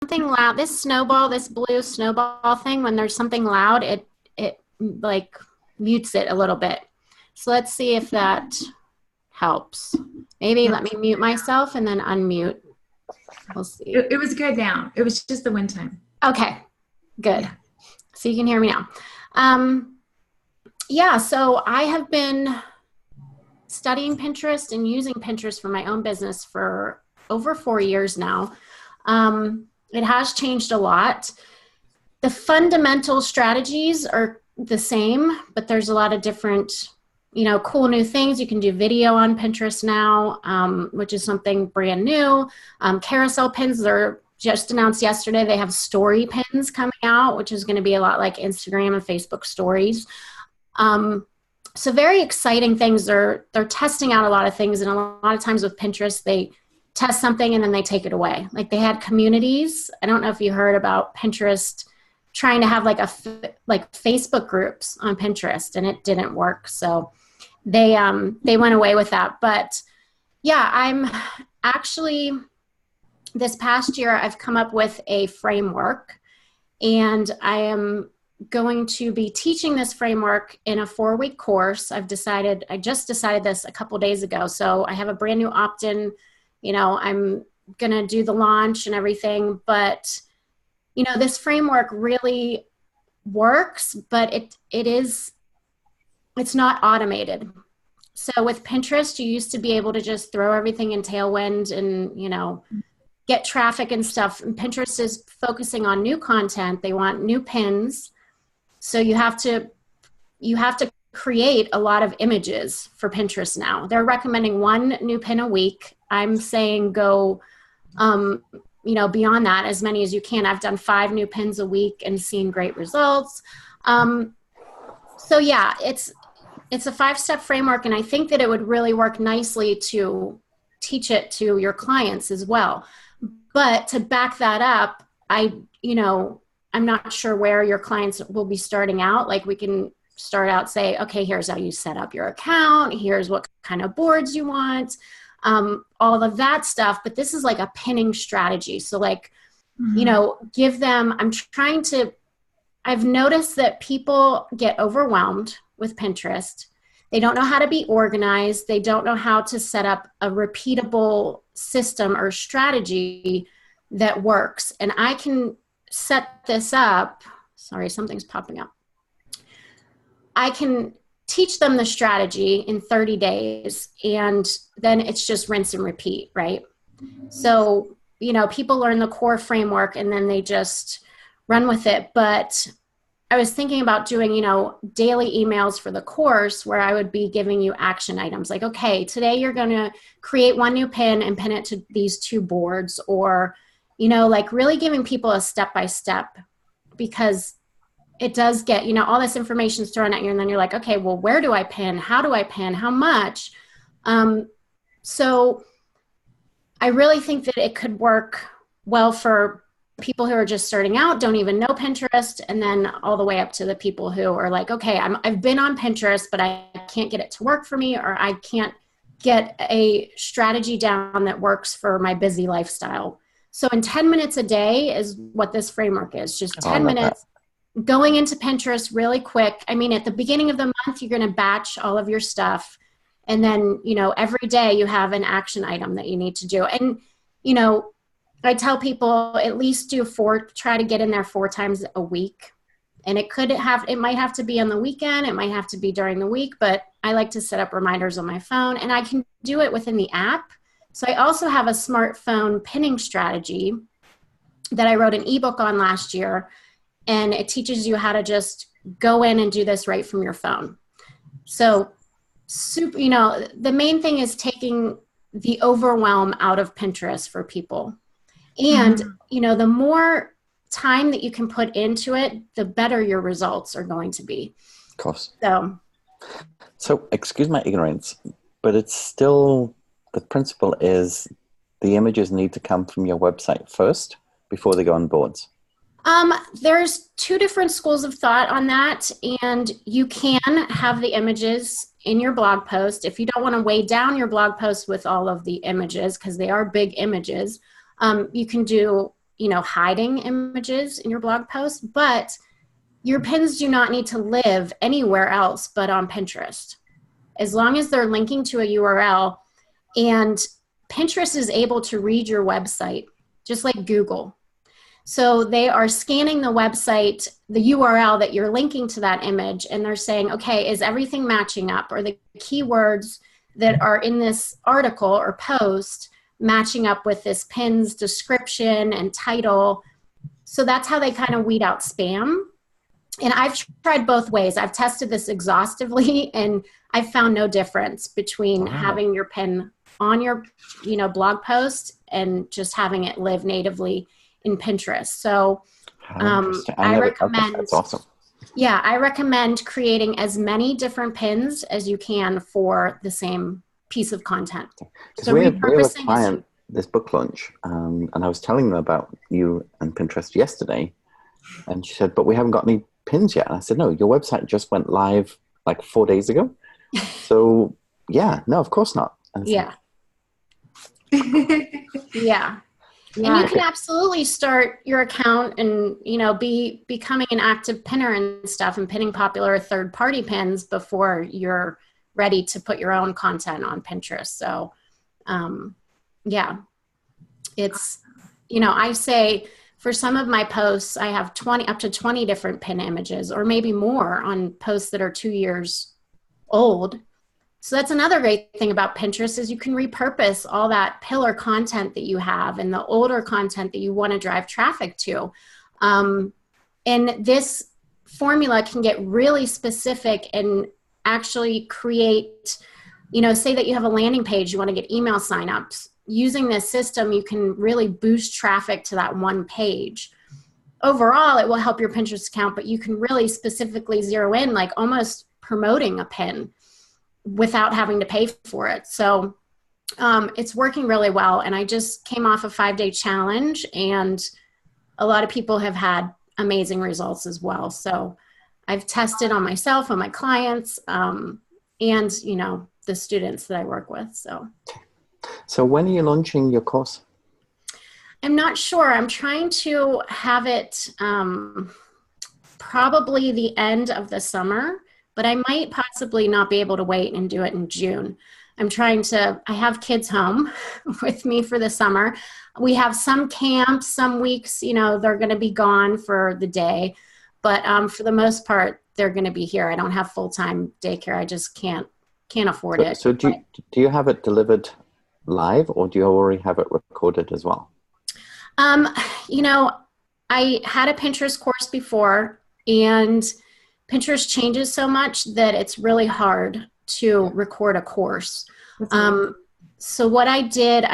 something loud, this blue snowball thing, when there's something loud, it like mutes it a little bit. So let's see if that helps. Maybe let me mute myself and then unmute. We'll see. It was good now. It was just the one time. Okay, good. Yeah. So you can hear me now. Yeah, so I have been studying Pinterest and using Pinterest for my own business for over 4 years now. It has changed a lot. The fundamental strategies are the same, but there's a lot of different, cool new things. You can do video on Pinterest now, which is something brand new. Carousel pins are just announced yesterday. They have story pins coming out, which is going to be a lot like Instagram and Facebook stories. So very exciting things. They're testing out a lot of things. And a lot of times with Pinterest, they test something and then they take it away. Like they had communities. I don't know if you heard about Pinterest trying to have like Facebook groups on Pinterest, and it didn't work. So they went away with that. But yeah, I'm actually, this past year, I've come up with a framework, and I am going to be teaching this framework in a 4-week course. I just decided this a couple days ago. So I have a brand new opt-in. I'm going to do the launch and everything, but this framework really works, but it's not automated. So with Pinterest, you used to be able to just throw everything in Tailwind and, get traffic and stuff. And Pinterest is focusing on new content. They want new pins. So you have to create a lot of images for Pinterest now. They're recommending 1 new pin a week. I'm saying go, beyond that, as many as you can. I've done 5 new pins a week and seen great results. So yeah, it's a 5-step framework, and I think that it would really work nicely to teach it to your clients as well. But to back that up, I'm not sure where your clients will be starting out. Like we can start out, say, okay, here's how you set up your account. Here's what kind of boards you want, all of that stuff. But this is like a pinning strategy. So like, give them, I've noticed that people get overwhelmed with Pinterest. They don't know how to be organized. They don't know how to set up a repeatable system or strategy that works. And I can set this up. Sorry, something's popping up. I can teach them the strategy in 30 days, and then it's just rinse and repeat, right? So, people learn the core framework and then they just run with it. But I was thinking about doing, daily emails for the course where I would be giving you action items. Like, okay, today you're going to create 1 new pin and pin it to these 2 boards, or, like really giving people a step-by-step, because it does get, all this information is thrown at you, and then you're like, okay, well, where do I pin? How do I pin? How much? So I really think that it could work well for people who are just starting out, don't even know Pinterest, and then all the way up to the people who are like, okay, I've been on Pinterest, but I can't get it to work for me, or I can't get a strategy down that works for my busy lifestyle. So in 10 minutes a day is what this framework is, just 10 minutes going into Pinterest really quick. I mean, at the beginning of the month, you're going to batch all of your stuff. And then, every day you have an action item that you need to do. And, I tell people at least try to get in there 4 times a week. And it might have to be on the weekend. It might have to be during the week, but I like to set up reminders on my phone, and I can do it within the app. So I also have a smartphone pinning strategy that I wrote an ebook on last year, and it teaches you how to just go in and do this right from your phone. So, the main thing is taking the overwhelm out of Pinterest for people. And, the more time that you can put into it, the better your results are going to be. Of course. So excuse my ignorance, but it's still, the principle is the images need to come from your website first before they go on boards. There's 2 different schools of thought on that, and you can have the images in your blog post. If you don't want to weigh down your blog post with all of the images, because they are big images, you can do, hiding images in your blog post, but your pins do not need to live anywhere else but on Pinterest. As long as they're linking to a URL, and Pinterest is able to read your website, just like Google. So they are scanning the website, the URL that you're linking to that image, and they're saying, okay, is everything matching up? Are the keywords that are in this article or post matching up with this pin's description and title? So that's how they kind of weed out spam. And I've tried both ways. I've tested this exhaustively, and I've found no difference between having your pin on your blog post and just having it live natively in Pinterest. So I recommend, that's awesome. Yeah, I recommend creating as many different pins as you can for the same piece of content. So we have a client, this book launch, and I was telling them about you and Pinterest yesterday, and she said, but we haven't got any pins yet. And I said, no, your website just went live like 4 days ago. So yeah, no, of course not. Yeah. Yeah. And you can absolutely start your account and, be becoming an active pinner and stuff and pinning popular third-party pins before you're ready to put your own content on Pinterest. So, yeah, it's, I say for some of my posts, I have up to 20 different pin images or maybe more on posts that are 2 years old. So that's another great thing about Pinterest is you can repurpose all that pillar content that you have and the older content that you want to drive traffic to. And this formula can get really specific and actually create, say that you have a landing page, you want to get email signups. Using this system, you can really boost traffic to that one page. Overall, it will help your Pinterest account, but you can really specifically zero in, like almost promoting a pin without having to pay for it. So it's working really well. And I just came off a 5-day challenge, and a lot of people have had amazing results as well. So I've tested on myself, on my clients, and, the students that I work with. So when are you launching your course? I'm not sure. I'm trying to have it probably the end of the summer, but I might possibly not be able to wait and do it in June. I have kids home with me for the summer. We have some camps, some weeks, they're going to be gone for the day, but for the most part, they're going to be here. I don't have full-time daycare. I just can't afford it. So do you have it delivered live, or do you already have it recorded as well? I had a Pinterest course before, and Pinterest changes so much that it's really hard to record a course. So what I did,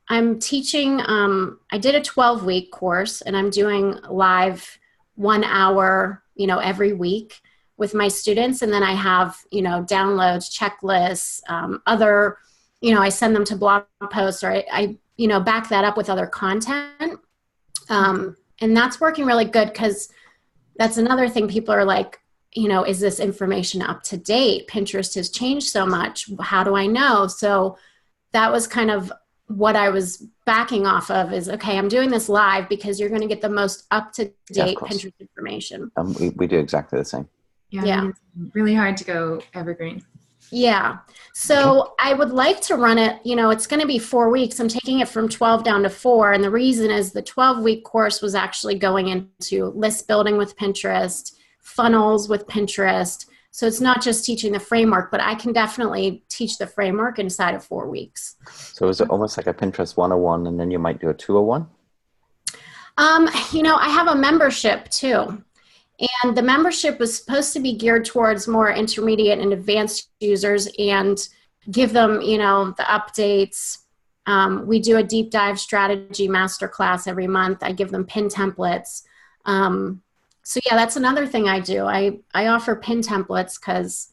I'm teaching, I did a 12-week course, and I'm doing live 1 hour, every week with my students. And then I have, downloads, checklists, other, I send them to blog posts, or I back that up with other content. And that's working really good, because that's another thing people are like, is this information up to date? Pinterest has changed so much. How do I know? So that was kind of what I was backing off of is, okay, I'm doing this live because you're going to get the most up-to-date Pinterest information. We do exactly the same. Yeah. It's really hard to go evergreen. Yeah. So I would like to run it, it's going to be 4 weeks. I'm taking it from 12 down to 4. And the reason is the 12-week course was actually going into list building with Pinterest, funnels with Pinterest. So it's not just teaching the framework, but I can definitely teach the framework inside of 4 weeks. So is it almost like a Pinterest 101, and then you might do a 201? I have a membership too. And the membership was supposed to be geared towards more intermediate and advanced users and give them, the updates. We do a deep dive strategy masterclass every month. I give them pin templates. So yeah, that's another thing I do. I offer pin templates because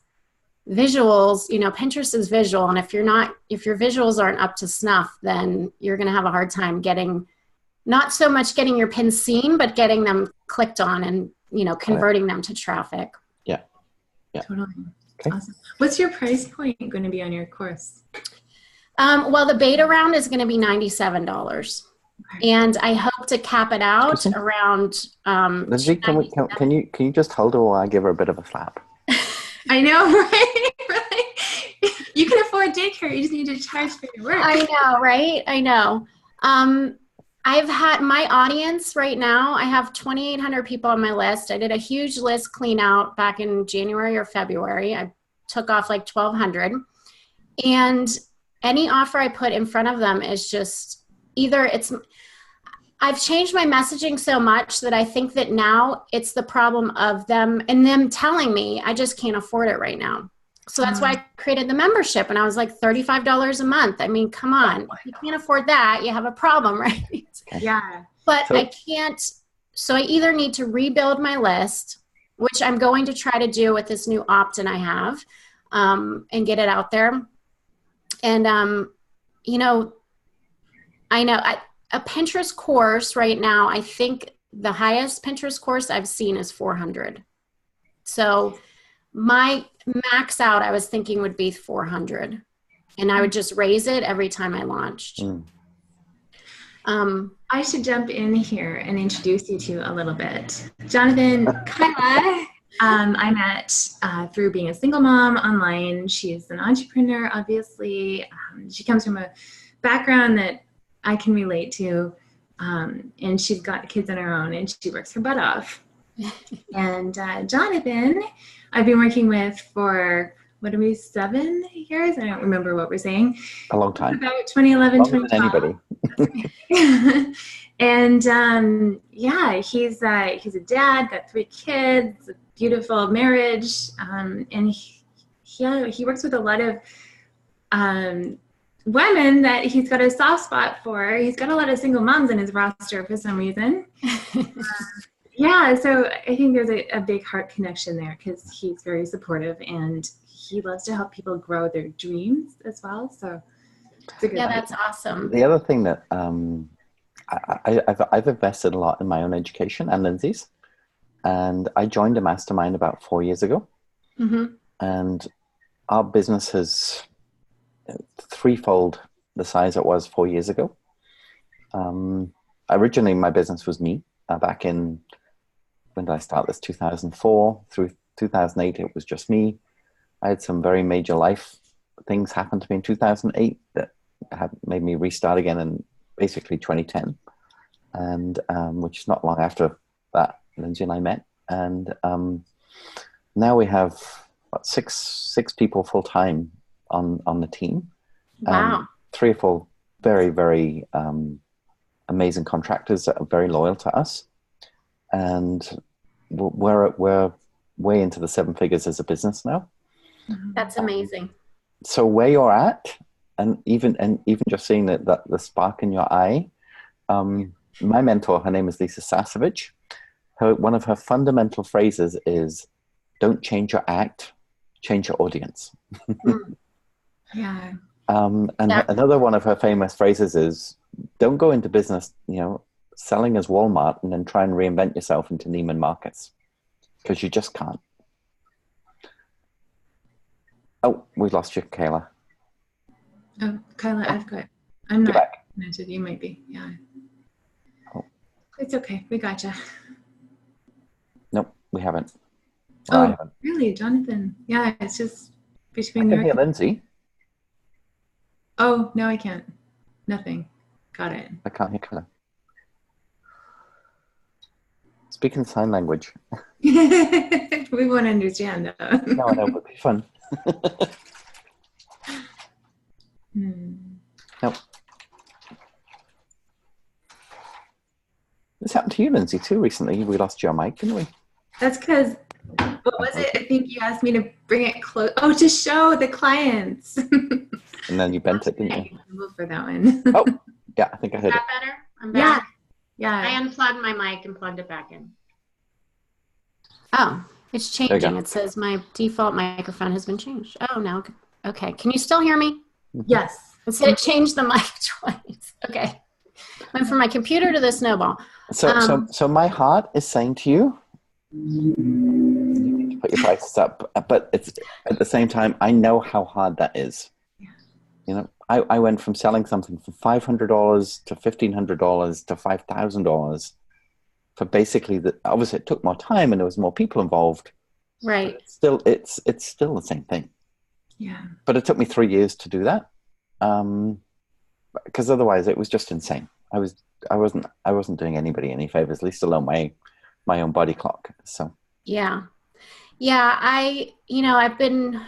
visuals, Pinterest is visual. And if your visuals aren't up to snuff, then you're going to have a hard time not so much getting your pins seen, but getting them clicked on and, converting them to traffic. Yeah. Totally. Okay. Awesome. What's your price point going to be on your course? Well, the beta round is going to be $97. And I hope to cap it out around Lindsay, can you just hold her while I give her a bit of a slap? I know, right? Right? You can afford daycare. You just need to charge for your work. I know, right? I know. I've had my audience right now. I have 2,800 people on my list. I did a huge list clean out back in January or February. I took off like 1,200. And any offer I put in front of them is just either I've changed my messaging so much that I think that now it's the problem of them and them telling me I just can't afford it right now. So that's why I created the membership, and I was like $35 a month. I mean, come on, if you can't afford that, you have a problem, right? Yeah. But I can't, so I either need to rebuild my list, which I'm going to try to do with this new opt-in I have, and get it out there. And, you know, a Pinterest course right now, I think the highest Pinterest course I've seen is 400. So my max out, I was thinking would be 400, and I would just raise it every time I launched. I should jump in here and introduce you to a little bit. Jonathan, Kyla, I met through being a single mom online. She's an entrepreneur, obviously. She comes from a background that I can relate to, and she's got kids on her own, and she works her butt off. And Jonathan, I've been working with for, 7 years? I don't remember what we're saying. A long time. About 2011, 2012. Anybody. And yeah, he's a dad, got 3 kids, a beautiful marriage, and he works with a lot of women that he's got a soft spot for. He's got a lot of single moms in his roster for some reason. Yeah, so I think there's a big heart connection there because he's very supportive and he loves to help people grow their dreams as well. So it's a good that's awesome. The other thing that I've invested a lot in my own education and Lindsay's, and I joined a mastermind about 4 years ago, and our business has threefold the size it was 4 years ago. Originally, my business was me back in, when did I start this? 2004 through 2008, it was just me. I had some very major life things happen to me in 2008 that have made me restart again in basically 2010, and which is not long after that Lindsay and I met. And now we have six people full time on the team. Wow. 3 or 4 very, very amazing contractors that are very loyal to us, and we're way into the 7 figures as a business now. That's amazing. So where you're at, and even just seeing that the spark in your eye, my mentor, her name is Lisa Sasevich. One of her fundamental phrases is, "Don't change your act, change your audience." Yeah. Another one of her famous phrases is, "Don't go into business, selling as Walmart and then try and reinvent yourself into Neiman Marcus, because you just can't." Oh, we lost you, Kyla. Oh, Kyla, I'm not back. connected. You might be. Yeah. Oh. It's okay. We gotcha. Nope, we haven't. Well, I haven't. Really, Jonathan? Yeah, it's just between. I can hear Lindsay. Oh, no, I can't. Nothing. Got it. I can't hear Kyla. Speaking sign language. We won't understand, though. No, I know, but it'd be fun. Nope. This happened to you, Lindsay, too, recently. We lost your mic, didn't we? That's because, what was it? I think you asked me to bring it close. Oh, to show the clients. And then you bent it, didn't you? Move for that one. Oh, yeah, I think I heard Is it. that better? I'm back. Yeah. I unplugged my mic and plugged it back in. Oh, it's changing. It says my default microphone has been changed. Oh, no. Okay. Can you still hear me? Yes. It said it changed the mic twice. Okay. Went from my computer to the snowball. So my heart is saying to you, you need to put your prices up. But it's at the same time, I know how hard that is. I went from selling something for $500 to $1,500 to $5,000 for basically obviously it took more time and there was more people involved. Right. It's still the same thing. Yeah. But it took me 3 years to do that. Because otherwise it was just insane. I wasn't doing anybody any favors, least alone my own body clock. So yeah. I've been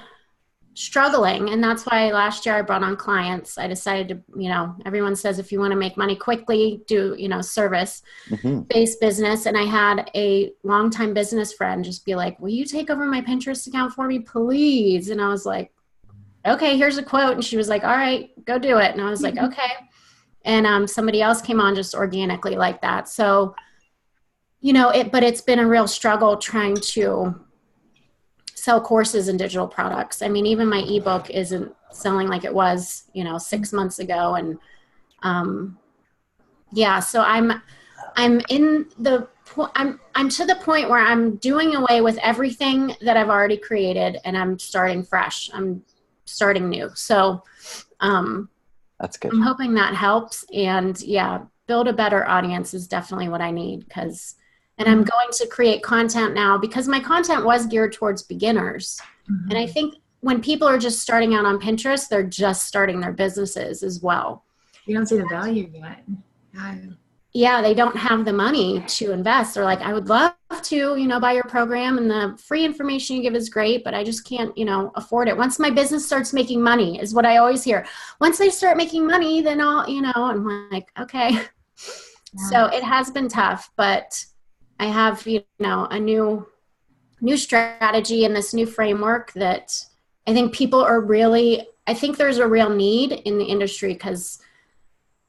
struggling, and that's why last year I brought on clients. I decided to, everyone says if you want to make money quickly, do service-based business. And I had a longtime business friend just be like, will you take over my Pinterest account for me, please? And I was like, okay, here's a quote. And she was like, all right, go do it. And I was like, okay. And somebody else came on just organically like that. So, but it's been a real struggle trying to sell courses and digital products. I mean, even my ebook isn't selling like it was, 6 months ago. And so I'm to the point where I'm doing away with everything that I've already created, and I'm starting fresh. I'm starting new. So that's good. I'm hoping that helps. And build a better audience is definitely what I need, and I'm going to create content now because my content was geared towards beginners. Mm-hmm. And I think when people are just starting out on Pinterest, they're just starting their businesses as well. You don't see the value yet. Yeah, they don't have the money to invest. They're like, I would love to, buy your program, and the free information you give is great, but I just can't, afford it. Once my business starts making money is what I always hear. Once they start making money, then I'll, I'm like, okay. Yeah. So it has been tough, but I have, a new strategy and this new framework that I think I think there's a real need in the industry because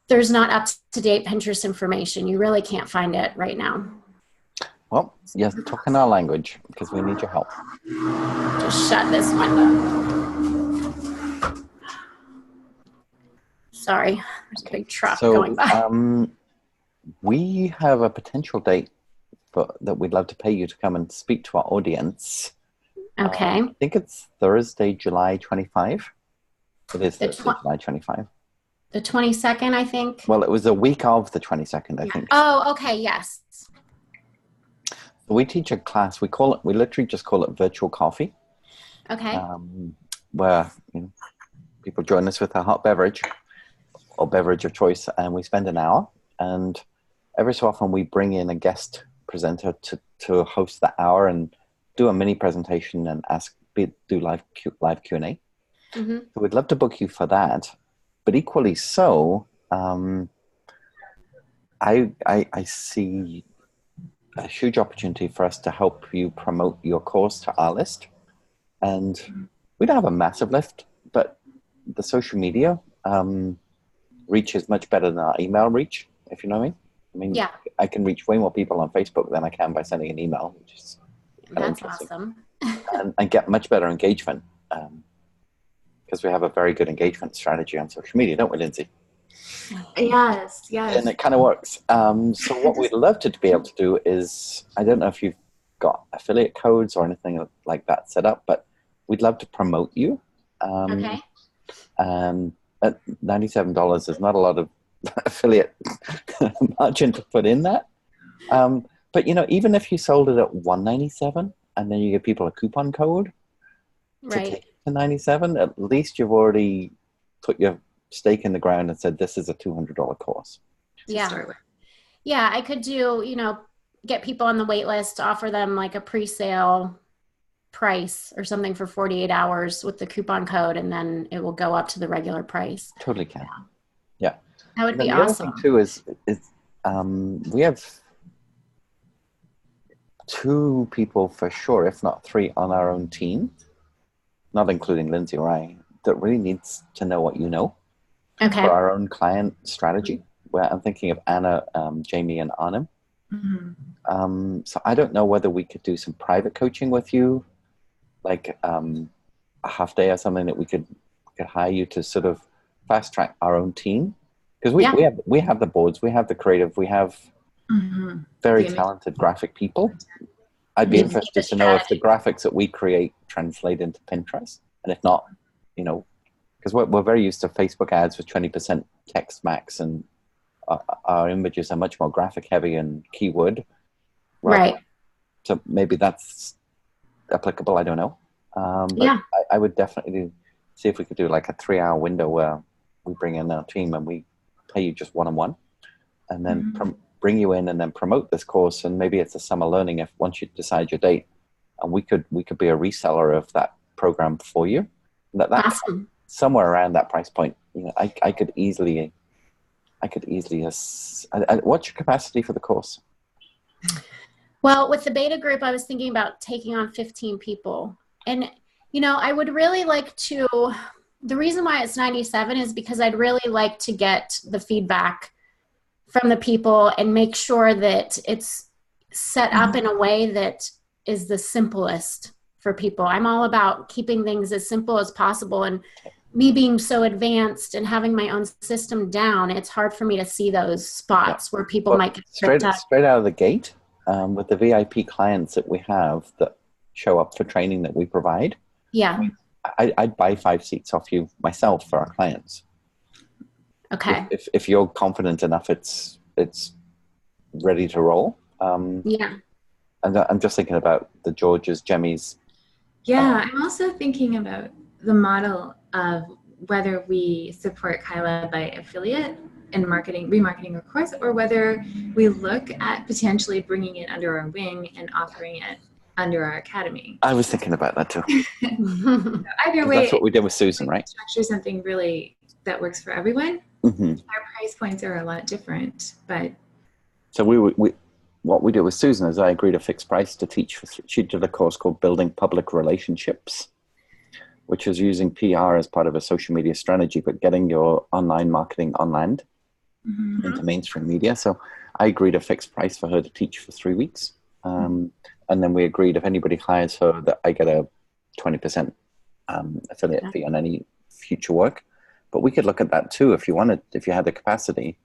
there's not up-to-date Pinterest information. You really can't find it right now. Well, you're talking our language because we need your help. Just shut this window. Sorry, there's a big truck going by. We have a potential date that we'd love to pay you to come and speak to our audience. Okay. I think it's Thursday, July 25. It is Thursday, July 25. The 22nd, I think. Well, it was a week of the 22nd, I think. Oh, okay, yes. We teach a class. We literally just call it virtual coffee. Okay. Where people join us with a hot beverage or beverage of choice, and we spend an hour. And every so often, we bring in a guest presenter to host the hour and do a mini presentation and do live Q&A. Mm-hmm. So we'd love to book you for that. But equally so, I see a huge opportunity for us to help you promote your course to our list. And we don't have a massive lift, but the social media reach is much better than our email reach, if you know what I mean. I mean, I can reach way more people on Facebook than I can by sending an email, which is that's awesome. and get much better engagement. Because we have a very good engagement strategy on social media, don't we, Lindsay? Yes. And it kind of works. So what we'd love to be able to do is, I don't know if you've got affiliate codes or anything like that set up, but we'd love to promote you. Okay. And at $97, there's not a lot of affiliate margin to put in that. But, even if you sold it at $197 and then you give people a coupon code to take to $97, at least you've already put your stake in the ground and said, this is a $200 course. Yeah. Yeah, I could do, get people on the wait list, offer them like a pre-sale price or something for 48 hours with the coupon code, and then it will go up to the regular price. Totally can. Yeah. That would be awesome. awesome. The other thing too is we have 2 people for sure, if not 3, on our own team, not including Lindsay or I, that really needs to know what you know. Okay. For our own client strategy, where I'm thinking of Anna, Jamie, and Arnim. Mm-hmm. So I don't know whether we could do some private coaching with you, like a half day or something that we could hire you to sort of fast track our own team. Because we have the boards, we have the creative, we have very talented graphic people. I'd be interested to know if the graphics that we create translate into Pinterest, and if not, because we're very used to Facebook ads with 20% text max, and our images are much more graphic heavy and keyword. Right. So maybe that's applicable. I don't know. But Yeah. I would definitely see if we could do like a 3-hour window where we bring in our team and we pay you just one-on-one, and then bring you in and then promote this course. And maybe it's a summer learning if once you decide your date, and we could be a reseller of that program for you. That Awesome. Somewhere around that price point, you know, I could easily. What's your capacity for the course? Well, with the beta group, I was thinking about taking on 15 people. And, you know, I would really like to, the reason why it's 97 is because I'd really like to get the feedback from the people and make sure that it's set up in a way that is the simplest for people. I'm all about keeping things as simple as possible. And me being so advanced and having my own system down, it's hard for me to see those spots where people might get tripped up. Straight out of the gate, with the VIP clients that we have that show up for training that we provide. Yeah. I'd buy 5 seats off you myself for our clients. Okay. If you're confident enough, it's ready to roll. Yeah. And I'm just thinking about the Georges, Jemmys. Yeah, I'm also thinking about the model of whether we support Kyla by affiliate and remarketing her course, or whether we look at potentially bringing it under our wing and offering it under our academy. I was thinking about that too. So either way, that's what we did with Susan, right? Structure something really that works for everyone. Mm-hmm. Our price points are a lot different, but so what we did with Susan is I agreed a fixed price to teach. She did a course called Building Public Relationships, which is using PR as part of a social media strategy, but getting your online marketing on land into mainstream media. So I agreed a fixed price for her to teach for 3 weeks. And then we agreed if anybody hires her that I get a 20% affiliate fee on any future work. But we could look at that too if you wanted, if you had the capacity,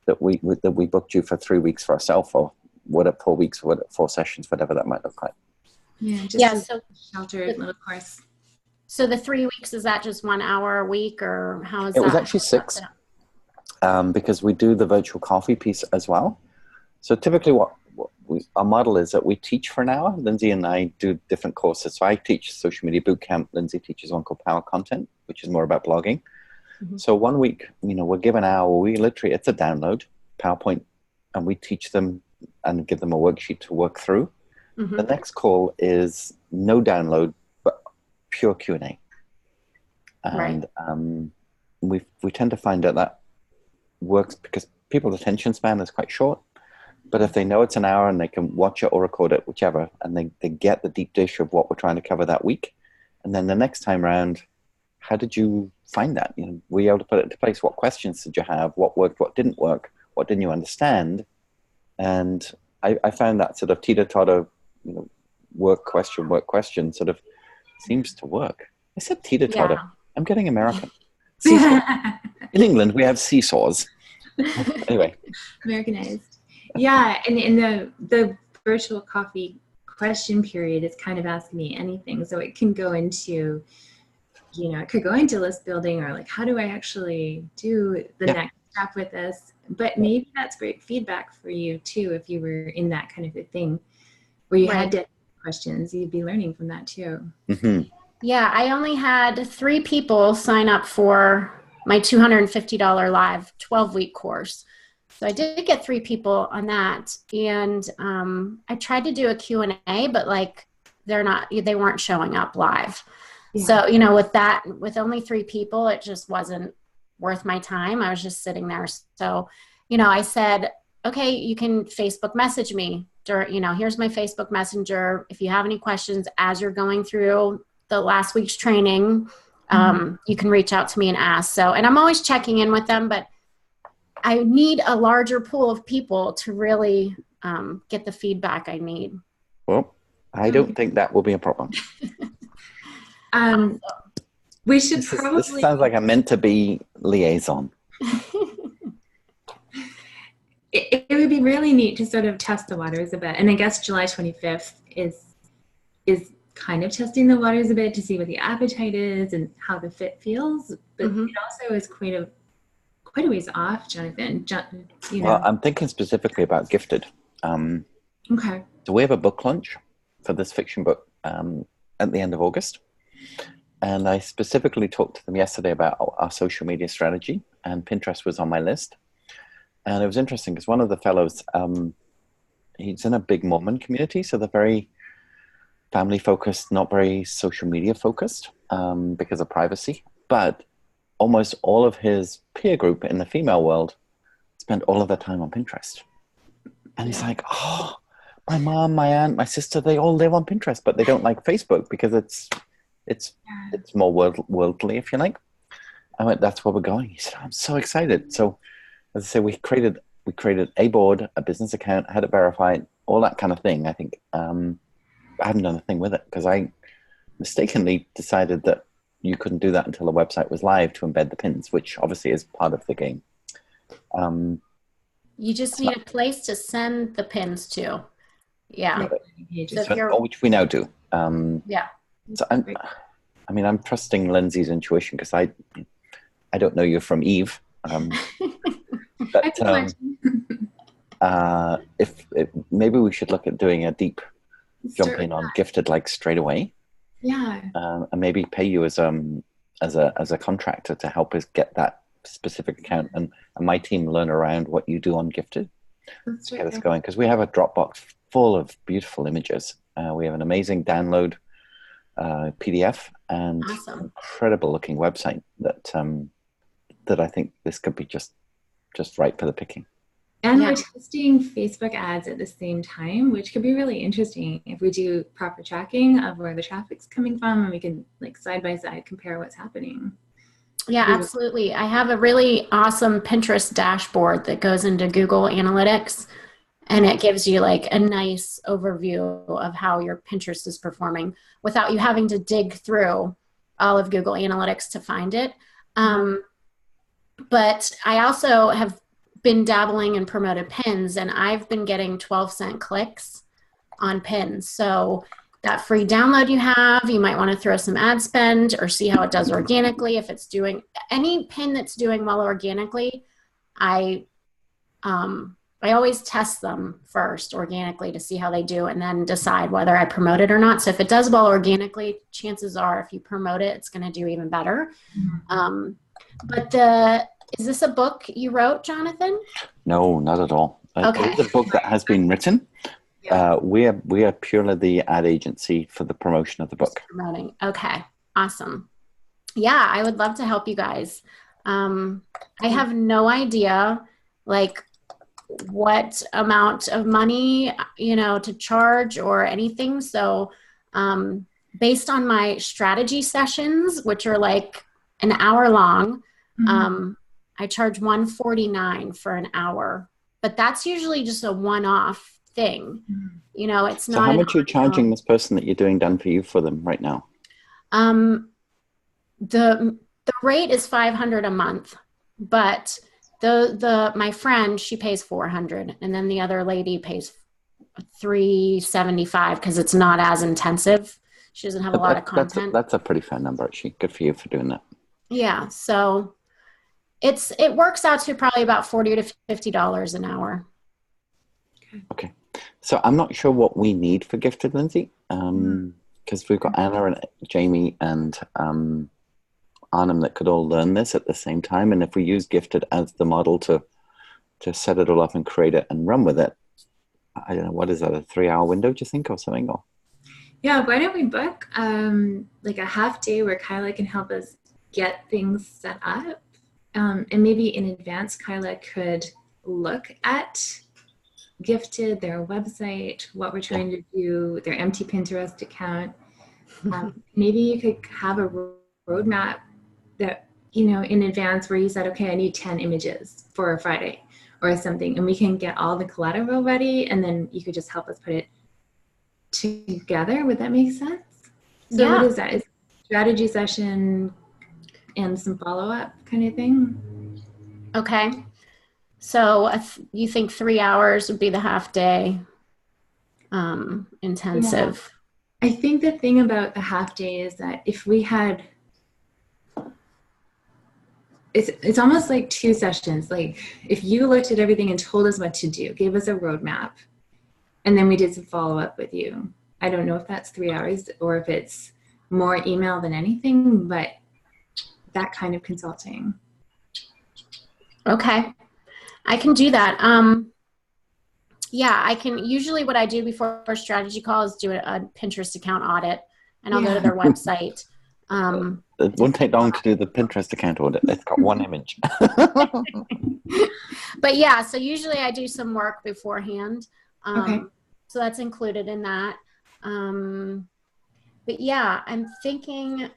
that we booked you for 3 weeks for ourselves, or 4 weeks, 4 sessions, whatever that might look like. Yeah, just so sheltered little course. So the 3 weeks, is that just 1 hour a week, or how is that? It was actually 6, because we do the virtual coffee piece as well. So typically our model is that we teach for an hour. Lindsay and I do different courses. So I teach Social Media Bootcamp. Lindsay teaches one called Power Content, which is more about blogging. So 1 week, you know, we're given an hour. We literally, it's a download, PowerPoint, and we teach them and give them a worksheet to work through. The next call is no download, but pure Q&A. And we tend to find that works because people's attention span is quite short. But if they know it's an hour and they can watch it or record it, whichever, and they get the deep dish of what we're trying to cover that week. And then the next time around, how did you find that? You know, were you able to put it into place? What questions did you have? What worked? What didn't work? What didn't you understand? And I found that sort of teeter-totter, you know, work question sort of seems to work. I said teeter-totter. Yeah. I'm getting American. In England, we have seesaws. Anyway. Americanized. Yeah, and in the virtual coffee question period is kind of asking me anything. So it can go into, you know, it could go into list building, or like, how do I actually do the next step with this? But maybe that's great feedback for you too, if you were in that kind of a thing where you had to questions, you'd be learning from that too. Yeah, I only had 3 people sign up for my $250 live 12-week course. So I did get 3 people on that. And I tried to do a Q&A, but like they weren't showing up live. Yeah. So, you know, with only 3 people, it just wasn't worth my time. I was just sitting there. So, you know, I said, okay, you can Facebook message me. You know, here's my Facebook Messenger. If you have any questions as you're going through the last week's training, you can reach out to me and ask. So, and I'm always checking in with them, but I need a larger pool of people to really get the feedback I need. Well, I don't think that will be a problem. We should probably... This sounds like a meant-to-be liaison. It would be really neat to sort of test the waters a bit. And I guess July 25th is kind of testing the waters a bit to see what the appetite is and how the fit feels. But it also is quite a ways off, Jonathan. Well, I'm thinking specifically about Gifted. Okay. So we have a book launch for this fiction book at the end of August. And I specifically talked to them yesterday about our social media strategy, and Pinterest was on my list. And it was interesting because one of the fellows, he's in a big Mormon community, so they're very family focused, not very social media focused because of privacy. But almost all of his peer group in the female world spend all of their time on Pinterest. And he's like, oh, my mom, my aunt, my sister, they all live on Pinterest, but they don't like Facebook because it's more worldly, if you like. I went, that's where we're going. He said, I'm so excited. So as I say, we created a board, a business account, had it verified, all that kind of thing. I think I haven't done a thing with it because I mistakenly decided that you couldn't do that until the website was live to embed the pins, which obviously is part of the game. You just need a place to send the pins to. Yeah. Which we now do. Yeah. So I'm trusting Lindsay's intuition because I don't know you from Eve. But if maybe we should look at doing a deep jump in on Gifted like straight away. Yeah. And maybe pay you as a contractor to help us get that specific account and my team learn around what you do on Gifted. That's get us going because we have a Dropbox full of beautiful images. We have an amazing download PDF and incredible looking website that I think this could be just right for the picking. And we're testing Facebook ads at the same time, which could be really interesting if we do proper tracking of where the traffic's coming from, and we can like side by side compare what's happening. Yeah, absolutely. I have a really awesome Pinterest dashboard that goes into Google Analytics, and it gives you like a nice overview of how your Pinterest is performing without you having to dig through all of Google Analytics to find it. But I also have been dabbling in promoted pins, and I've been getting 12-cent clicks on pins. So that free download you have, you might want to throw some ad spend or see how it does organically. If it's doing any pin that's doing well organically, I always test them first organically to see how they do and then decide whether I promote it or not. So if it does well organically, chances are if you promote it, it's going to do even better. Is this a book you wrote, Jonathan? No, not at all. Okay. It's a book that has been written. We are purely the ad agency for the promotion of the book. Promoting. Okay. Awesome. Yeah, I would love to help you guys. I have no idea like what amount of money, to charge or anything. So based on my strategy sessions, which are like an hour long, I charge $149 for an hour, but that's usually just a one-off thing. It's not. So how much are you charging this person that you're doing done for you for them right now? The rate is $500 a month, but my friend, she pays $400, and then the other lady pays $375 because it's not as intensive. She doesn't have a lot of content. That's a pretty fair number, actually. Good for you for doing that. Yeah, so it works out to probably about $40 to $50 an hour. Okay, so I'm not sure what we need for Gifted, Lindsay, because we've got Anna and Jamie and Arnhem that could all learn this at the same time, and if we use Gifted as the model to set it all up and create it and run with it, I don't know, what is that, a 3-hour window, do you think, or something? Or yeah, why don't we book like a half day where Kyla can help us get things set up, and maybe in advance Kyla could look at Gifted, their website, what we're trying to do, their empty Pinterest account. Maybe you could have a roadmap that, in advance where you said, okay, I need 10 images for a Friday or something, and we can get all the collateral ready, and then you could just help us put it together. Would that make sense? So what is that? Is strategy session and some follow-up kind of thing? Okay. So you think 3 hours would be the half day intensive? I think the thing about the half day is that if we had, it's almost like 2 sessions. Like if you looked at everything and told us what to do, gave us a roadmap, and then we did some follow-up with you. I don't know if that's 3 hours or if it's more email than anything, but that kind of consulting. Okay, I can do that. Yeah, I can. Usually what I do before a strategy call is do a Pinterest account audit, and I'll go to their website. It won't take long to do the Pinterest account audit. It's got one image. But yeah, so usually I do some work beforehand. Okay. So that's included in that. But yeah, I'm thinking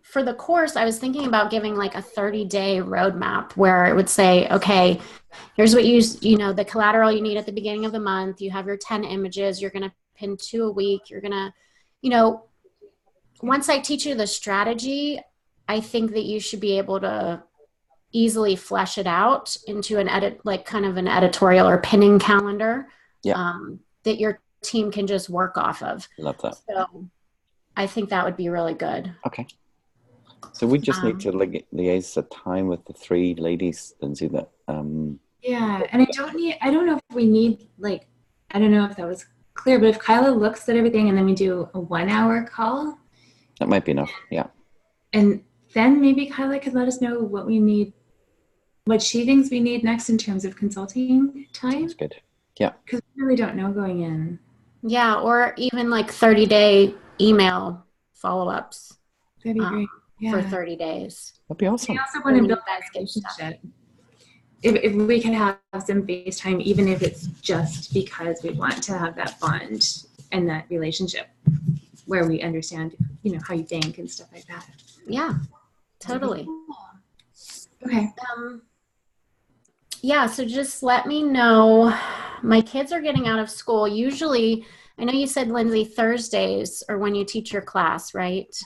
for the course, I was thinking about giving like a 30-day roadmap where it would say, okay, here's what the collateral you need at the beginning of the month. You have your 10 images. You're going to pin 2 a week. You're going to, once I teach you the strategy, I think that you should be able to easily flesh it out into an editorial or pinning calendar that your team can just work off of. Love that. So I think that would be really good. Okay. So we just need to liaise a time with the 3 ladies, Lindsay, that yeah, and I don't know if we need, like, I don't know if that was clear, but if Kyla looks at everything and then we do a 1-hour call. That might be enough, yeah. And then maybe Kyla could let us know what we need, what she thinks we need next in terms of consulting time. That's good, yeah. Because we really don't know going in. Yeah, or even like 30-day email follow-ups. That'd be great. For 30 days. That'd be awesome. We also want to build that relationship. If we could have some FaceTime, even if it's just because we want to have that bond and that relationship where we understand, how you think and stuff like that. Yeah, totally. Okay. Yeah, so just let me know. My kids are getting out of school. Usually, I know you said, Lindsay, Thursdays are when you teach your class, right?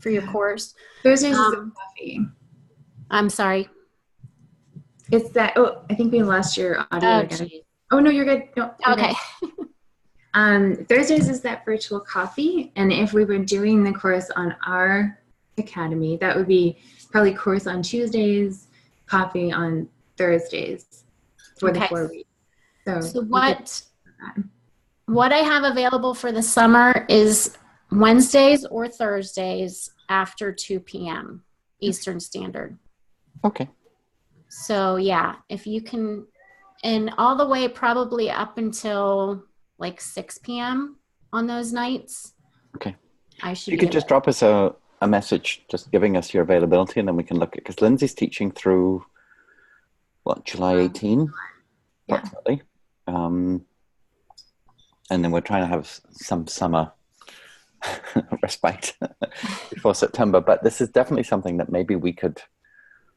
For your course. Thursdays is the coffee. I'm sorry. It's that. Oh, I think we lost your audio again. Geez. Oh no, you're good. No. You're okay. Good. Thursdays is that virtual coffee, and if we were doing the course on our academy, that would be probably course on Tuesdays, coffee on Thursdays for the 4 weeks. So what I have available for the summer is Wednesdays or Thursdays after 2 p.m. Eastern Standard. Okay. So yeah, if you can, and all the way probably up until like 6 p.m. on those nights. Okay. You could just drop us a message just giving us your availability, and then we can look at, because Lindsay's teaching through, July 18, approximately. And then we're trying to have some summer respite before September, but this is definitely something that maybe we could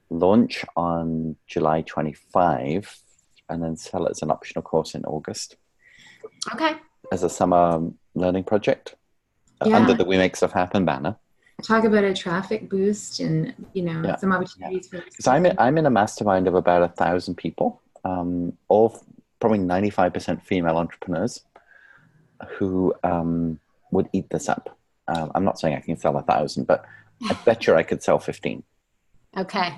launch on July 25 and then sell it as an optional course in August. Okay. As a summer learning project under the We Make Stuff Happen banner. Talk about a traffic boost and some opportunities for. Because I'm in a mastermind of about 1,000 people, all probably 95% female entrepreneurs who would eat this up. I'm not saying I can sell 1,000, but I bet you I could sell 15. Okay,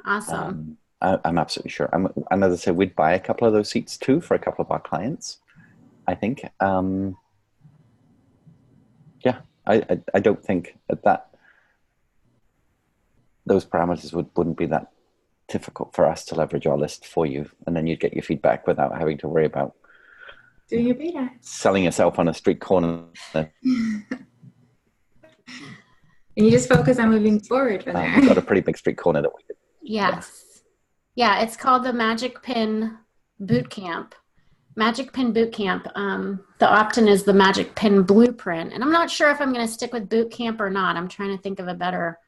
awesome. I'm absolutely sure. And as I said, we'd buy a couple of those seats too for a couple of our clients, I think. I don't think that those parameters wouldn't be that difficult for us to leverage our list for you, and then you'd get your feedback without having to worry about doing your beta, selling yourself on a street corner. And you just focus on moving forward from there. We've got a pretty big street corner that we could. Yes. Yeah, it's called the Magic Pin Boot Camp. Magic Pin Boot Camp. The opt-in is the Magic Pin Blueprint. And I'm not sure if I'm going to stick with boot camp or not. I'm trying to think of a better,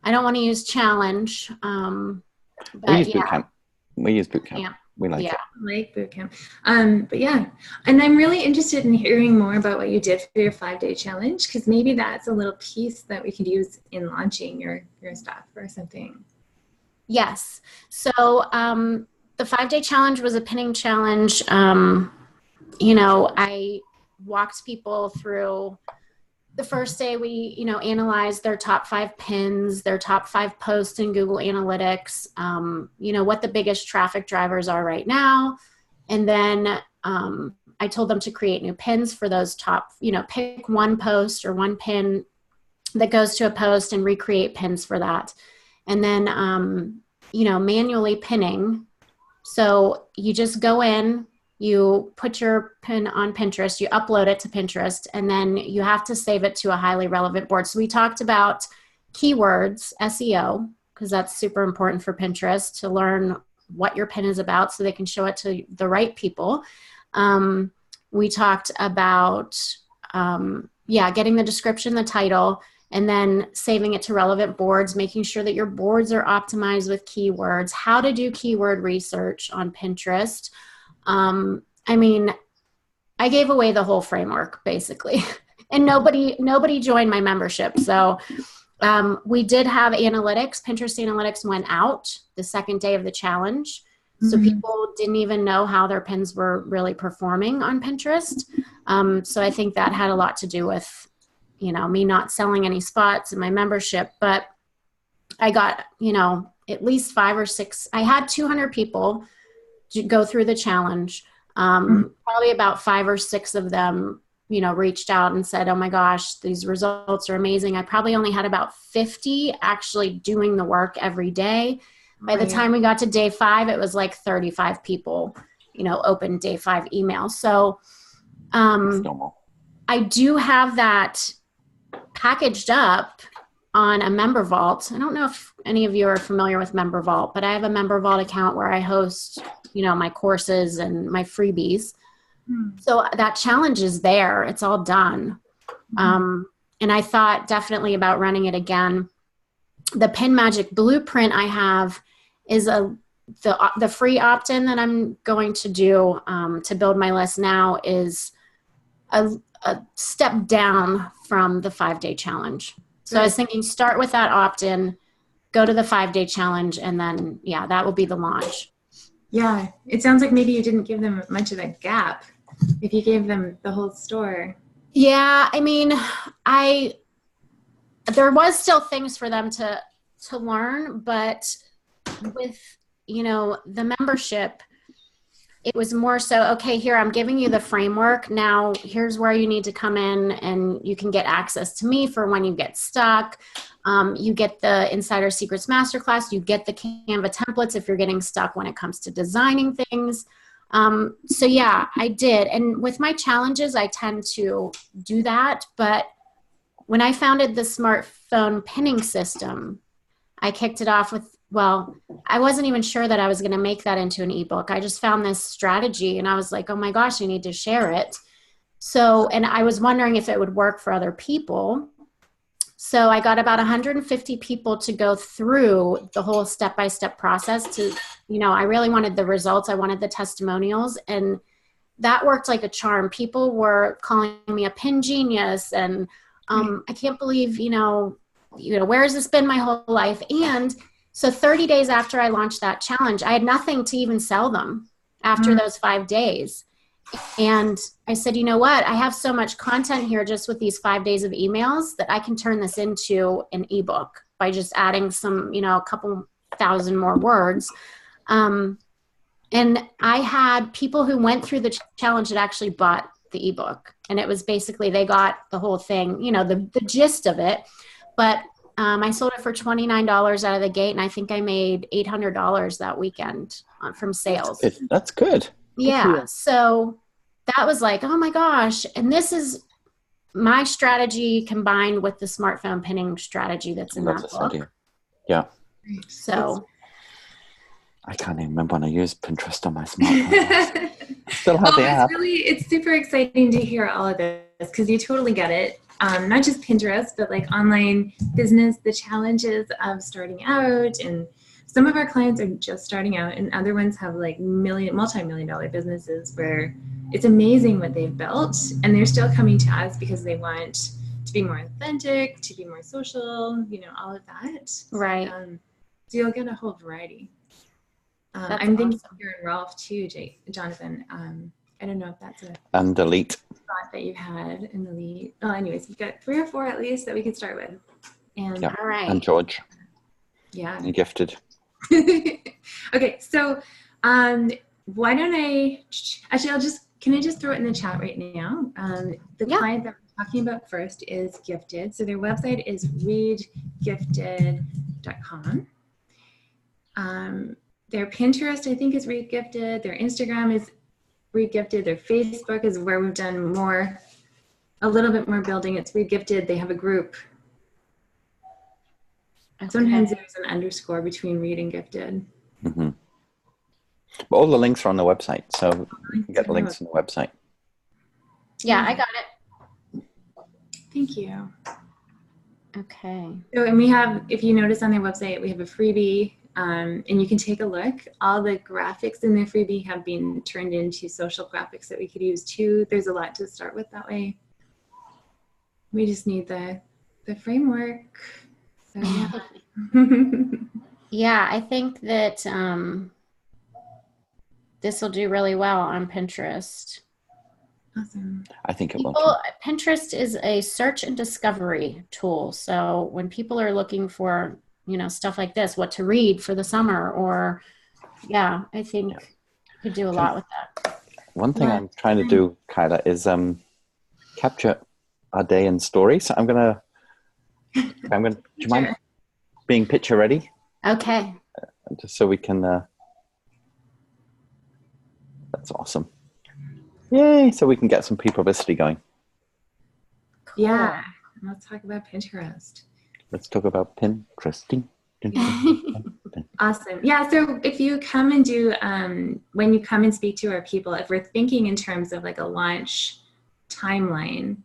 I don't want to use challenge. We use boot camp. We use boot camp. We like it. I like boot camp. But yeah, and I'm really interested in hearing more about what you did for your 5-day challenge, because maybe that's a little piece that we could use in launching your stuff or something. Yes. So the 5-day challenge was a pinning challenge I walked people through the first day. We, analyzed their top 5 pins, their top 5 posts in Google Analytics, what the biggest traffic drivers are right now. And then I told them to create new pins for those top, pick one post or one pin that goes to a post and recreate pins for that. And then, manually pinning. So you just go in, you put your pin on Pinterest, you upload it to Pinterest, and then you have to save it to a highly relevant board. So we talked about keywords, SEO, because that's super important for Pinterest to learn what your pin is about so they can show it to the right people. We talked about, getting the description, the title, and then saving it to relevant boards, making sure that your boards are optimized with keywords, how to do keyword research on Pinterest. I gave away the whole framework basically, and nobody joined my membership. So we did have analytics. Pinterest analytics went out the second day of the challenge. So people didn't even know how their pins were really performing on Pinterest. So I think that had a lot to do with, me not selling any spots in my membership. But I got, at least 5 or 6. I had 200 people go through the challenge. Probably about 5 or 6 of them, reached out and said, oh my gosh, these results are amazing. I probably only had about 50 actually doing the work every day. By the time we got to day 5, it was like 35 people, opened day 5 emails. So I do have that packaged up on a Member Vault. I don't know if any of you are familiar with Member Vault, but I have a Member Vault account where I host, my courses and my freebies. So that challenge is there. It's all done. And I thought definitely about running it again. The Pin Magic Blueprint I have is the free opt-in that I'm going to do to build my list now is a step down from the 5-day challenge. So I was thinking start with that opt-in, go to the 5-day challenge, and then, that will be the launch. Yeah, it sounds like maybe you didn't give them much of a gap if you gave them the whole store. Yeah, there was still things for them to learn, but with, the membership, it was more so, okay, here, I'm giving you the framework. Now here's where you need to come in and you can get access to me for when you get stuck. You get the Insider Secrets Masterclass. You get the Canva templates if you're getting stuck when it comes to designing things. So yeah, I did. And with my challenges, I tend to do that. But when I founded the smartphone pinning system, I kicked it off with, I wasn't even sure that I was going to make that into an ebook. I just found this strategy and I was like, oh my gosh, I need to share it. So, and I was wondering if it would work for other people. So I got about 150 people to go through the whole step-by-step process to, I really wanted the results. I wanted the testimonials, and that worked like a charm. People were calling me a pin genius, and I can't believe, where has this been my whole life? And so 30 days after I launched that challenge, I had nothing to even sell them after those 5 days. And I said, you know what? I have so much content here just with these 5 days of emails that I can turn this into an ebook by just adding some, a couple thousand more words. And I had people who went through the challenge that actually bought the ebook. And it was basically, they got the whole thing, the gist of it. But I sold it for $29 out of the gate, and I think I made $800 that weekend from sales. That's good. Yeah. So that was like, oh my gosh. And this is my strategy combined with the smartphone pinning strategy that's in that book. Yeah. So I can't even remember when I used Pinterest on my smartphone. Still have the app. It's super exciting to hear all of this because you totally get it. Not just Pinterest, but like online business, the challenges of starting out, and some of our clients are just starting out and other ones have like multi-million-dollar businesses where it's amazing what they've built, and they're still coming to us because they want to be more authentic, to be more social, all of that. Right. So you'll get a whole variety. I'm awesome. thinking here in Rolf too, Jonathan. I don't know if that's a And delete. thought that you had in the lead. Oh, anyways, we've got 3 or 4 at least that we could start with. And Yeah. All right. And George. yeah. And Gifted. Okay, so why don't actually can I just throw it in the chat right now? The client that we're talking about first is Gifted. So their website is readgifted.com. Their Pinterest, I think, is Read Gifted. Their Instagram is Read Gifted. Their Facebook is where we've done a little bit more building. It's Read Gifted. They have a group. Okay. Sometimes there's an underscore between Read and Gifted. Mm-hmm. But all the links are on the website, so you can get the links on the website. Yeah, I got it. Thank you. Okay. So, and we have, if you notice on their website, we have a freebie, and you can take a look. All the graphics in their freebie have been turned into social graphics that we could use too. There's a lot to start with that way. We just need the framework. So, yeah. Yeah, I think that this will do really well on Pinterest. Awesome. I think it will too. Pinterest is a search and discovery tool. So when people are looking for, stuff like this, what to read for the summer, or I think you could do a lot with that. One thing I'm trying to do, Kyla, is capture our day in stories. I'm gonna. Do you mind being picture ready? Okay. Just so we can. That's awesome. Yay! So we can get some publicity going. Cool. Yeah. Let's talk about Pinterest. Let's talk about Pinterest. Awesome. Yeah. So if you come and do, when you come and speak to our people, if we're thinking in terms of like a launch timeline,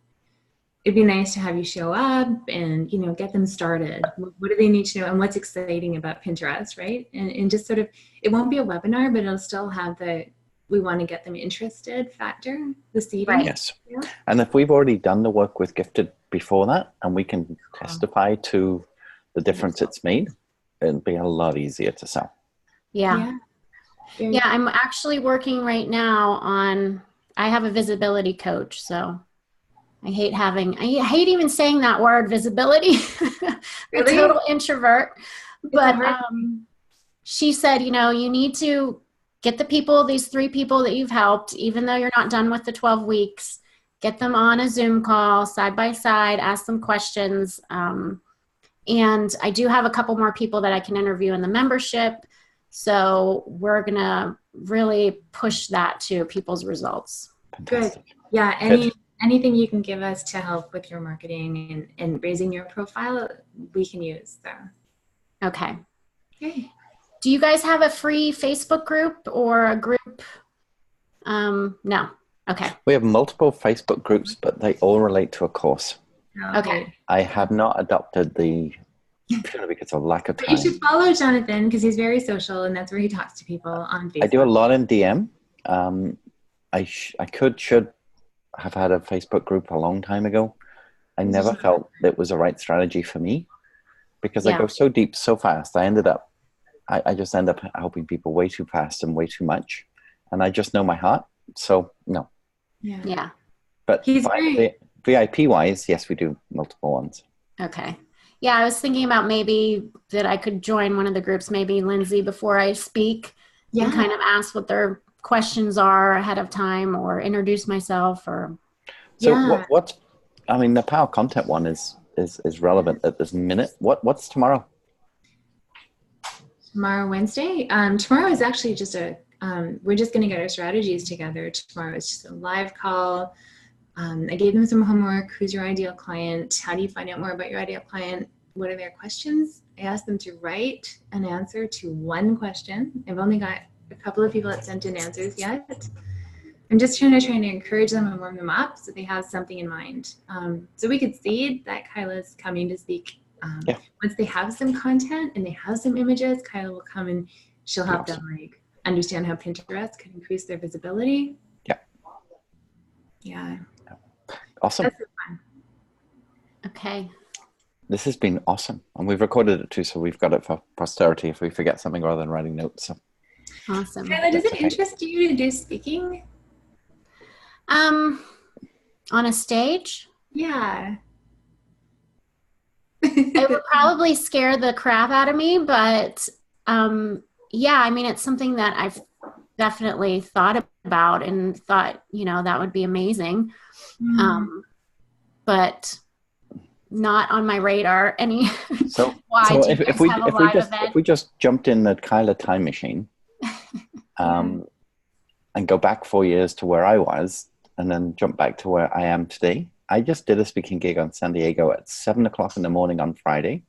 it'd be nice to have you show up and, get them started. What do they need to know and what's exciting about Pinterest, right? And just sort of, it won't be a webinar, but it'll still have we want to get them interested factor, the seeding. Right. Yes. Yeah. And if we've already done the work with Gifted before that, and we can testify to the difference it's made, it'll be a lot easier to sell. Yeah. I'm actually working right now I have a visibility coach, so I hate even saying that word, visibility. A total introvert. But she said, you need to get these 3 people that you've helped, even though you're not done with the 12 weeks, get them on a Zoom call side by side, ask them questions. And I do have a couple more people that I can interview in the membership. So we're going to really push that to people's results. Fantastic. Good. Yeah. Anything you can give us to help with your marketing and raising your profile, we can use. So. Okay. Okay. Do you guys have a free Facebook group or a group? No. Okay. We have multiple Facebook groups, but they all relate to a course. Okay. I have not adopted purely because of lack of time. But you should follow Jonathan because he's very social and that's where he talks to people on Facebook. I do a lot in DM. I should have had a Facebook group a long time ago. I never felt it was the right strategy for me because I go so deep so fast. I just end up helping people way too fast and way too much. And I just know my heart. So no. Yeah. But VIP wise, yes, we do multiple ones. Okay. Yeah, I was thinking about maybe that I could join one of the groups, maybe Lindsay, before I speak and kind of ask what their questions are ahead of time or introduce myself or. So the Power Content one is relevant at this minute. What's tomorrow? Tomorrow, Wednesday. Tomorrow is actually just we're just going to get our strategies together. Tomorrow is just a live call. I gave them some homework. Who's your ideal client? How do you find out more about your ideal client? What are their questions? I asked them to write an answer to one question. I've only got a couple of people that sent in answers yet. I'm just trying to encourage them and warm them up so they have something in mind. So we could seed that Kyla's coming to speak. Once they have some content and they have some images, Kyla will come and she'll help them understand how Pinterest can increase their visibility. Yeah. Awesome. That's fun. Okay. This has been awesome. And we've recorded it too, so we've got it for posterity if we forget something rather than writing notes. So. Awesome. Kyla, does it interest you to do speaking? Um, on a stage, Yeah. it would probably scare the crap out of me, but yeah, I mean, it's something that I've definitely thought about and thought, that would be amazing. But not on my radar any. So, Why so do you guys have a live event? if we just jumped in the Kyla time machine, and go back 4 years to where I was, and then jump back to where I am today. I just did a speaking gig on San Diego at 7:00 in the morning on Friday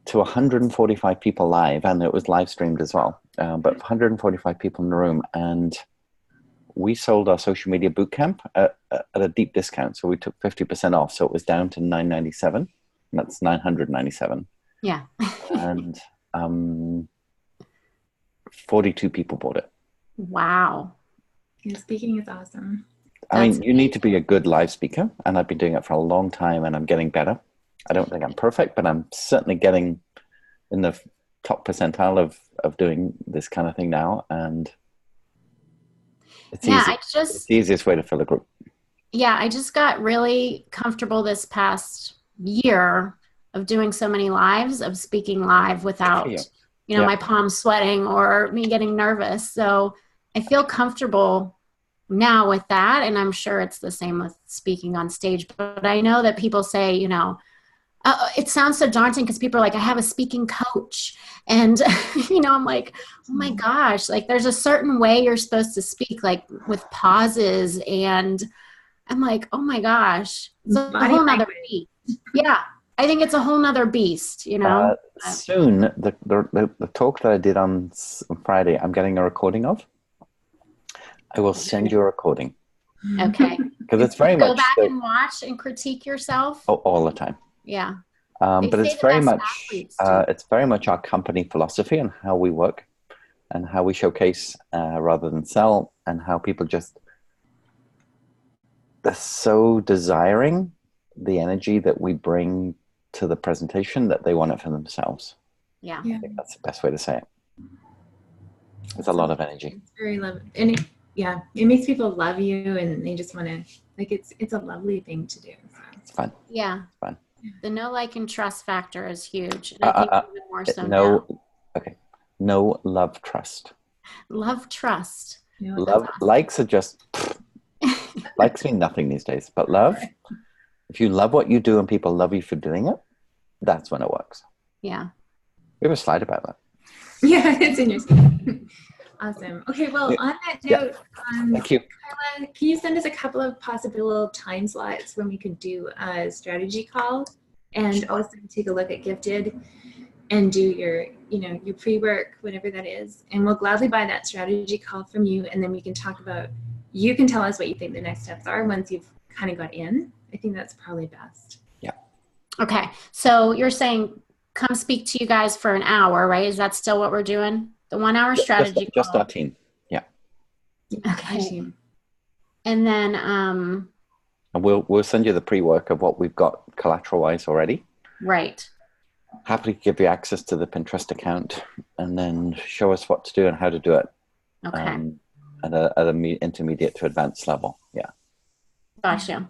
to 145 people live, and it was live streamed as well. But 145 people in the room, and we sold our social media bootcamp at a deep discount. So we took 50% off, so it was down to $997. That's $997. Yeah. And 42 people bought it. Wow. Yeah, speaking is awesome. I mean, you need to be a good live speaker, and I've been doing it for a long time, and I'm getting better. I don't think I'm perfect, but I'm certainly getting in the top percentile of doing this kind of thing now, and it's easy. It's the easiest way to fill a group. Yeah, I just got really comfortable this past year of doing so many lives, of speaking live without, my palms sweating or me getting nervous. So I feel comfortable now with that, and I'm sure it's the same with speaking on stage. But I know that people say, it sounds so daunting because people are like, I have a speaking coach. And, I'm like, oh my gosh, like there's a certain way you're supposed to speak, like with pauses. And I'm like, oh my gosh, it's a whole nother beast. Yeah. I think it's a whole nother beast, Soon, the talk that I did on Friday, I'm getting a recording of. I will send you a recording. Okay. Because it's very much... Go back and watch and critique yourself? Oh, all the time. Yeah. But it's very much our company philosophy and how we work and how we showcase rather than sell, and how people they're so desiring the energy that we bring to the presentation that they want it for themselves. Yeah. I think that's the best way to say it. It's a lot of energy. It's very lovely. And it makes people love you, and they just want to, like, it's a lovely thing to do. So. It's fun. Yeah. It's fun. The know, like, and trust factor is huge. And I think even more so now. Okay. No, love, trust. Love, trust. Love, awesome. Likes are just, likes mean nothing these days. But love, if you love what you do and people love you for doing it, that's when it works. Yeah. We have a slide about that. Yeah, it's in your screen. Awesome. Okay, well, on that note, thank you. Kyla, can you send us a couple of possible time slots when we could do a strategy call, and also take a look at Gifted and do your pre-work, whatever that is, and we'll gladly buy that strategy call from you, and then we can talk about, you can tell us what you think the next steps are once you've kind of got in. I think that's probably best. Yeah. Okay, so you're saying come speak to you guys for an hour, right? Is that still what we're doing? The 1 hour strategy just our team. Yeah. Okay. And then and we'll send you the pre-work of what we've got collateral wise already. Right. Happily give you access to the Pinterest account, and then show us what to do and how to do it. Okay. At an intermediate to advanced level. Yeah. Gotcha.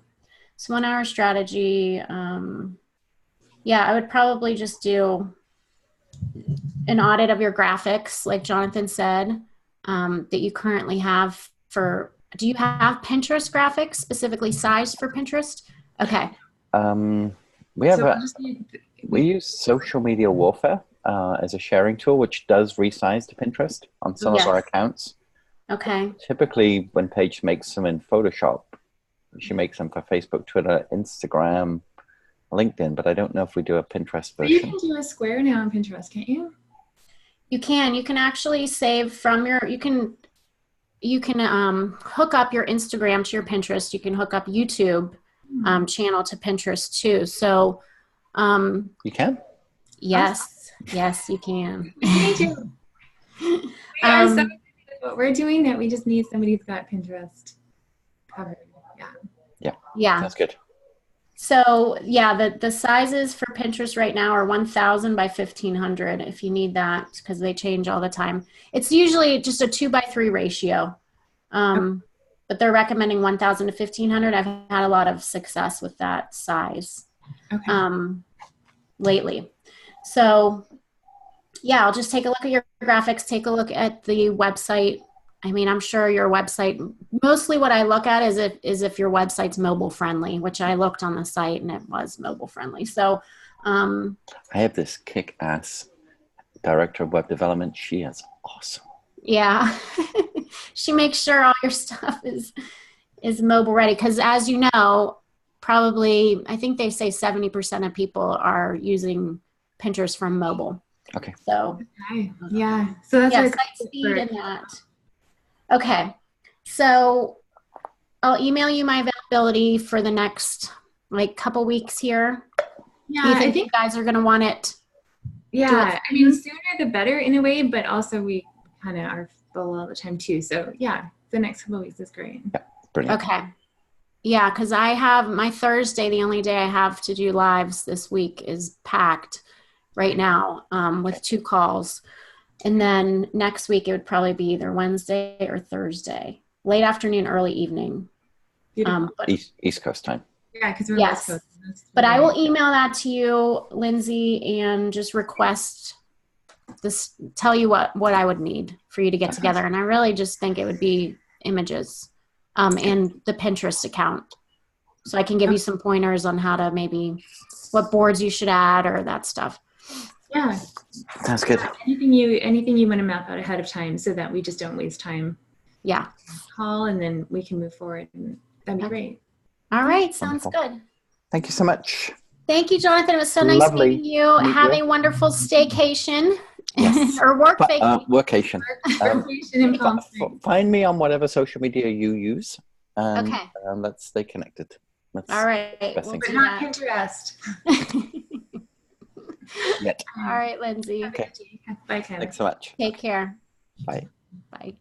So 1 hour strategy. Yeah, I would probably just do an audit of your graphics, like Jonathan said, that you currently have for, do you have Pinterest graphics specifically sized for Pinterest? Okay. We use Social Media Warfare as a sharing tool, which does resize to Pinterest on some of our accounts. Okay. Typically, when Paige makes them in Photoshop, she makes them for Facebook, Twitter, Instagram, LinkedIn, but I don't know if we do a Pinterest version. You can do a square now on Pinterest, can't you? You can. You can actually save from your, you can hook up your Instagram to your Pinterest. You can hook up YouTube channel to Pinterest too. So you can? Yes. Yes, you can. Me too. We are so good at what we're doing that we just need somebody who's got Pinterest covered. Yeah. That's good. So yeah, the sizes for Pinterest right now are 1,000 by 1,500 if you need that, because they change all the time. It's usually just a 2:3 ratio. but they're recommending 1,000 to 1,500. I've had a lot of success with that size lately. So yeah, I'll just take a look at your graphics, take a look at the website. I mean, I'm sure your website, mostly what I look at is if your website's mobile friendly, which I looked on the site and it was mobile friendly. So I have this kick-ass director of web development. She is awesome. Yeah. She makes sure all your stuff is mobile ready. Because as you know, probably, I think they say 70% of people are using Pinterest from mobile. Okay. So, yeah. So that's site speed and that. Okay. So I'll email you my availability for the next couple weeks here. Yeah. Do you think you guys are going to want it? Yeah. I mean, sooner the better in a way, but also we kind of are full all the time too. So yeah, the next couple of weeks is great. Yeah, brilliant. Okay. Yeah, because I have my Thursday, the only day I have to do lives this week is packed right now with 2 calls. And then next week it would probably be either Wednesday or Thursday, late afternoon, early evening. East Coast time. Yeah, because we're West Coast. But I will email that to you, Lindsay, and just request this, tell you what I would need for you to get together. And I really just think it would be images and the Pinterest account. So I can give you some pointers on how to maybe what boards you should add or that stuff. Yeah. Sounds good. Anything you want to map out ahead of time so that we just don't waste time. Yeah. Call and then we can move forward. And that'd be great. All right. Sounds good. Thank you so much. Thank you, Jonathan. It was so nice meeting you. Have a wonderful staycation. Yes. Or work vacation. Workation. Workation in Palm Springs. Find me on whatever social media you use. And, okay. Let's stay connected. All right. We'll do not Pinterest. Yet. All right, Lindsay. Okay. Bye, Kyla. Thanks so much. Take care. Bye. Bye.